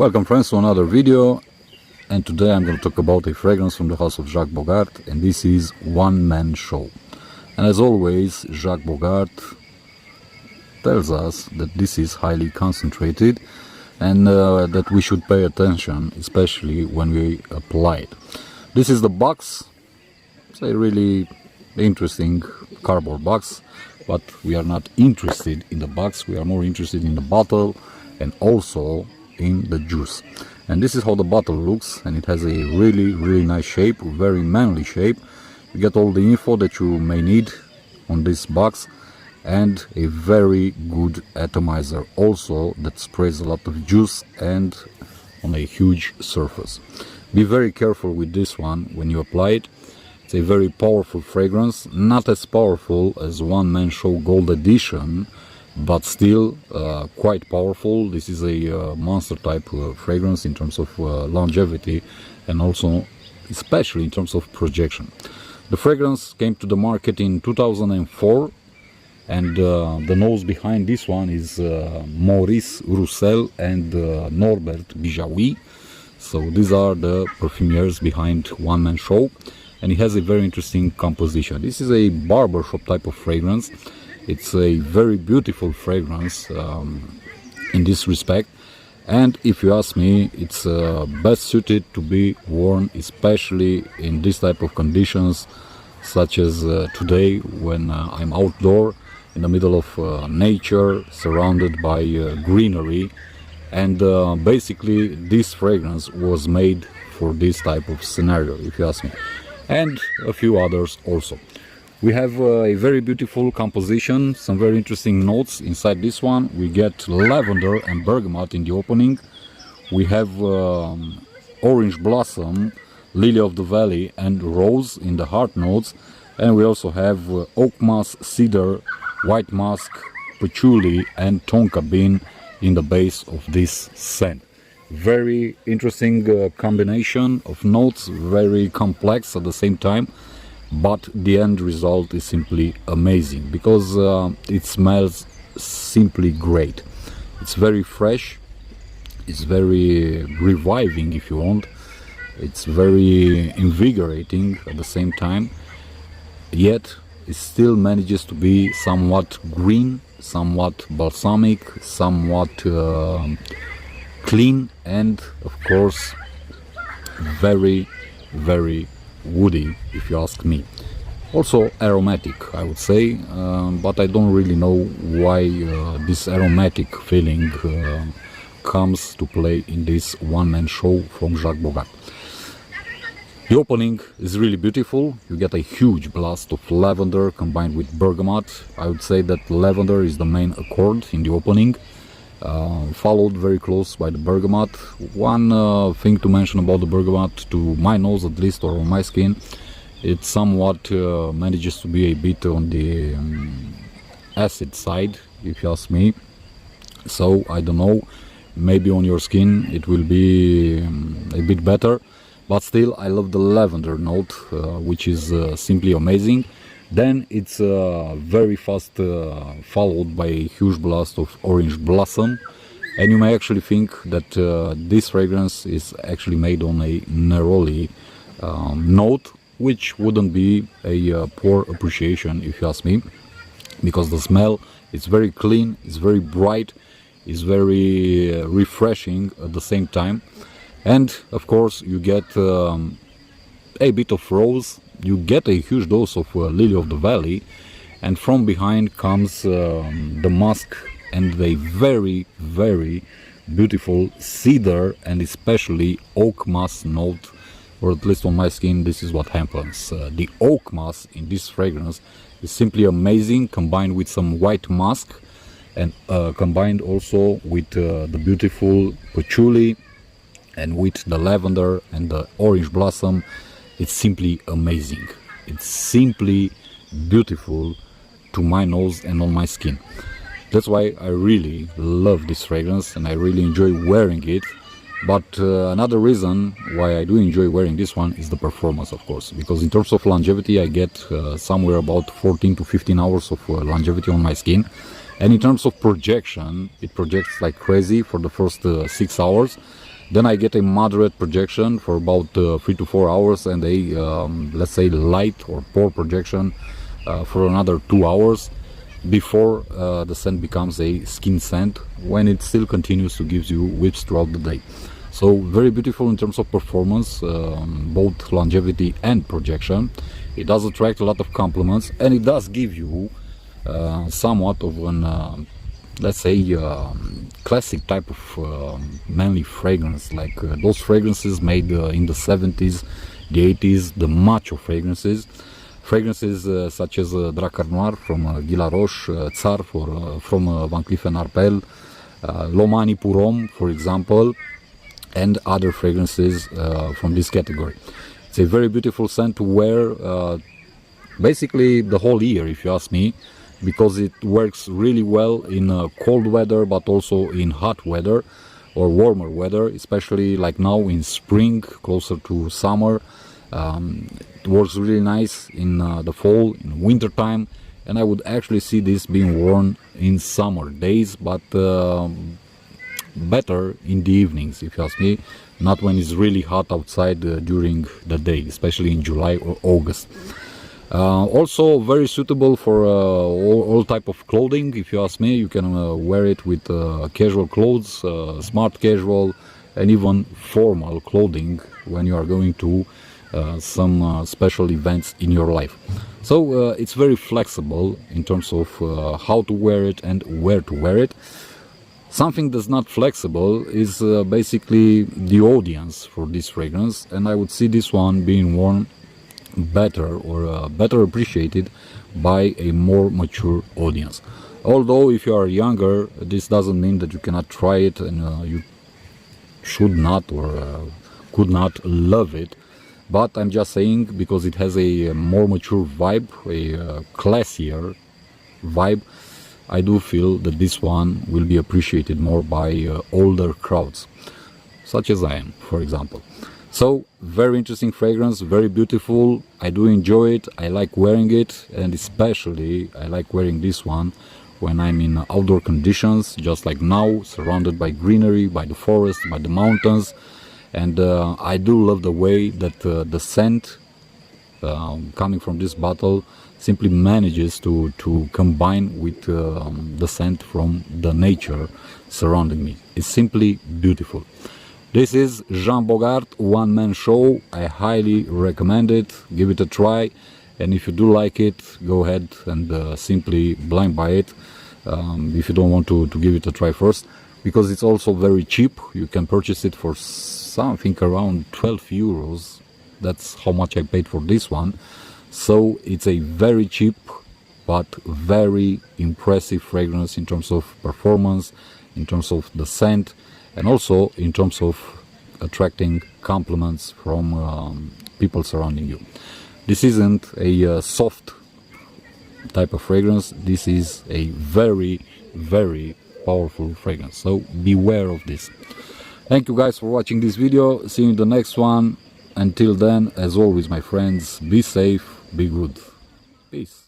Welcome friends to another video, and today I'm going to talk about a fragrance from the house of Jacques Bogart, and this is One Man Show. And as always, Jacques Bogart tells us that this is highly concentrated and that we should pay attention, especially when we apply it. This is the box. It's a really interesting cardboard box, but we are not interested in the box, we are more interested in the bottle and also in the juice. And this is how the bottle looks, and it has a really nice shape, very manly shape. You get all the info that you may need on this box, and a very good atomizer also that sprays a lot of juice and on a huge surface. Be very careful with this one when you apply it. It's a very powerful fragrance, not as powerful as One Man Show Gold Edition, but still quite powerful. This is a monster type fragrance in terms of longevity and also especially in terms of projection. The fragrance came to the market in 2004, and the nose behind this one is Maurice Roussel and Norbert Bijawi. So these are the perfumiers behind One Man Show, and it has a very interesting composition. This is a barbershop type of fragrance. It's a very beautiful fragrance in this respect, and if you ask me, it's best suited to be worn especially in this type of conditions, such as today when I'm outdoor in the middle of nature, surrounded by greenery. And basically this fragrance was made for this type of scenario, if you ask me, and a few others also. We have a very beautiful composition, some very interesting notes inside this one. We get lavender and bergamot in the opening. We have orange blossom, lily of the valley and rose in the heart notes. And we also have oak moss, cedar, white musk, patchouli and tonka bean in the base of this scent. Very interesting combination of notes, very complex at the same time. But the end result is simply amazing, because it smells simply great. It's very fresh, it's very reviving if you want, it's very invigorating at the same time, yet it still manages to be somewhat green, somewhat balsamic, somewhat clean, and of course very woody, if you ask me. Also aromatic, I would say, but I don't really know why this aromatic feeling comes to play in this One Man Show from Jacques Bogart. The opening is really beautiful. You get a huge blast of lavender combined with bergamot. I would say that lavender is the main accord in the opening, followed very close by the bergamot. One thing to mention about the bergamot, to my nose at least, or on my skin, it somewhat manages to be a bit on the acid side, if you ask me. So I don't know, maybe on your skin it will be a bit better, but still I love the lavender note, which is simply amazing. Then it's very fast followed by a huge blast of orange blossom, and you may actually think that this fragrance is actually made on a neroli note, which wouldn't be a poor appreciation if you ask me, because the smell is very clean, it's very bright, it's very refreshing at the same time. And of course you get a bit of rose, you get a huge dose of lily of the valley, and from behind comes the musk and the very beautiful cedar and especially oak moss note, or at least on my skin this is what happens. The oak moss in this fragrance is simply amazing, combined with some white musk and combined also with the beautiful patchouli and with the lavender and the orange blossom. It's simply amazing. It's simply beautiful to my nose and on my skin. That's why I really love this fragrance and I really enjoy wearing it. But another reason why I do enjoy wearing this one is the performance, of course, because in terms of longevity I get somewhere about 14 to 15 hours of longevity on my skin, and in terms of projection it projects like crazy for the first 6 hours, Then I get a moderate projection for about 3 to 4 hours, and a let's say light or poor projection for another 2 hours before the scent becomes a skin scent, when it still continues to give you whiffs throughout the day. So very beautiful in terms of performance, both longevity and projection. It does attract a lot of compliments, and it does give you somewhat of an let's say classic type of manly fragrance, like those fragrances made in the 70s, the 80s, the macho fragrances such as Drakkar Noir from Guy Laroche, Tsar from Van Cleef & Arpels, Lomani Pour Homme, for example, and other fragrances from this category. It's a very beautiful scent to wear basically the whole year, if you ask me, because it works really well in cold weather, but also in hot weather or warmer weather, especially like now in spring, closer to summer. It works really nice in the fall, in winter time, and I would actually see this being worn in summer days, but better in the evenings, if you ask me, not when it's really hot outside during the day, especially in July or August. Also very suitable for all type of clothing, if you ask me. You can wear it with casual clothes, smart casual, and even formal clothing when you are going to some special events in your life. So it's very flexible in terms of how to wear it and where to wear it. Something that's not flexible is basically the audience for this fragrance, and I would see this one being worn better or better appreciated by a more mature audience. Although if you are younger, this doesn't mean that you cannot try it and you should not or could not love it. But I'm just saying, because it has a more mature vibe, a classier vibe, I do feel that this one will be appreciated more by older crowds, such as I am, for example. So, very interesting fragrance, very beautiful. I do enjoy it, I like wearing it, and especially I like wearing this one when I'm in outdoor conditions, just like now, surrounded by greenery, by the forest, by the mountains. And I do love the way that the scent coming from this bottle simply manages to combine with the scent from the nature surrounding me. It's simply beautiful. This is Jacques Bogart one-man show. I highly recommend it. Give it a try, and if you do like it, go ahead and simply blind buy it if you don't want to give it a try first, because it's also very cheap. You can purchase it for something around 12 euros. That's how much I paid for this one. So it's a very cheap but very impressive fragrance in terms of performance, in terms of the scent, and also in terms of attracting compliments from people surrounding you. This isn't a soft type of fragrance. This is a very, very powerful fragrance. So beware of this. Thank you guys for watching this video. See you in the next one. Until then, as always, my friends, be safe, be good. Peace.